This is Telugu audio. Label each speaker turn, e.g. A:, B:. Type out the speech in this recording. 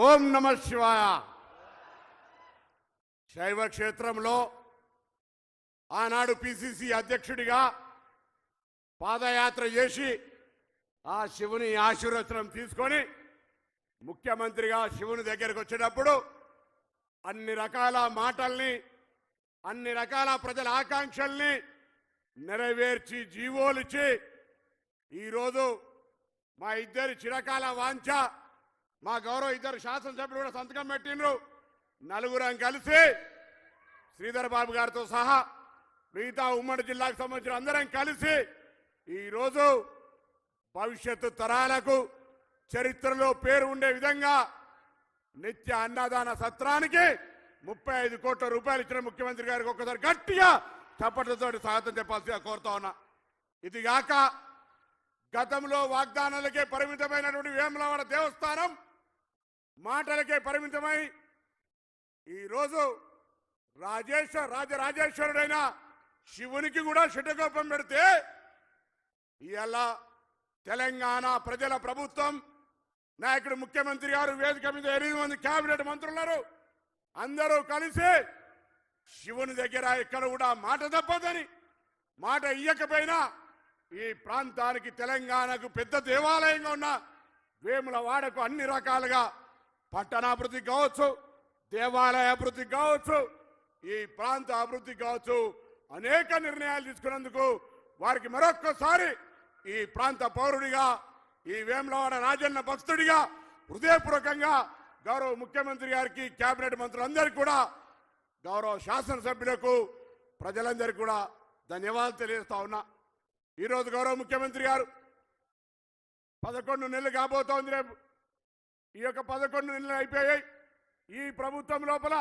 A: ఓం నమ శివాయ. శైవ క్షేత్రంలో ఆనాడు పిసిసి అధ్యక్షుడిగా పాదయాత్ర చేసి ఆ శివుని ఆశీర్వచనం తీసుకొని ముఖ్యమంత్రిగా శివుని దగ్గరికి వచ్చేటప్పుడు అన్ని రకాల మాటల్ని, అన్ని రకాల ప్రజల ఆకాంక్షల్ని నెరవేర్చి జీవోలిచ్చి ఈరోజు మా ఇద్దరి చిరకాల వాంఛ, మా గౌరవ ఇద్దరు శాసనసభ్యులు కూడా సంతకం పెట్టిండ్రు. నలుగురం కలిసి శ్రీధర్ బాబు గారితో సహా మిగతా ఉమ్మడి జిల్లాకు సంబంధించిన అందరం కలిసి ఈరోజు భవిష్యత్తు తరాలకు చరిత్రలో పేరు ఉండే విధంగా నిత్య అన్నదాన సత్రానికి 35 కోట్ల రూపాయలు ఇచ్చిన ముఖ్యమంత్రి గారికి ఒక్కసారి గట్టిగా చప్పట్లతో స్వాగతం చెప్పాల్సిగా కోరుతా ఉన్నా. ఇది కాక గతంలో వాగ్దానాలకే పరిమితమైనటువంటి వేములవాడ దేవస్థానం మాటలకే పరిమితమై ఈరోజు రాజరాజేశ్వరుడైన శివునికి కూడా శటకోపం పెడితే ఇవాళ తెలంగాణ ప్రజల ప్రభుత్వం నాయకుడు ముఖ్యమంత్రి గారు వేదిక మీద 8 మంది కేబినెట్ మంత్రులు అందరూ కలిసి శివుని దగ్గర ఎక్కడ కూడా మాట తప్పదని, మాట ఇయ్యకపోయినా ఈ ప్రాంతానికి తెలంగాణకు పెద్ద దేవాలయంగా ఉన్న వేములవాడకు అన్ని రకాలుగా పట్టణాభివృద్ధి కావచ్చు, దేవాలయ అభివృద్ధి కావచ్చు, ఈ ప్రాంత అభివృద్ధి కావచ్చు, అనేక నిర్ణయాలు తీసుకున్నందుకు వారికి మరొక్కసారి ఈ ప్రాంత పౌరుడిగా, ఈ వేములవాడ రాజన్న భక్తుడిగా హృదయపూర్వకంగా గౌరవ ముఖ్యమంత్రి గారికి, కేబినెట్ మంత్రులందరికీ కూడా, గౌరవ శాసనసభ్యులకు, ప్రజలందరికీ కూడా ధన్యవాదాలు తెలియజేస్తా ఉన్నా. ఈరోజు గౌరవ ముఖ్యమంత్రి గారు 11 నెలలు కాబోతోంది. రేపు ఈ యొక్క 11 నెలలు అయిపోయాయి. ఈ ప్రభుత్వం లోపల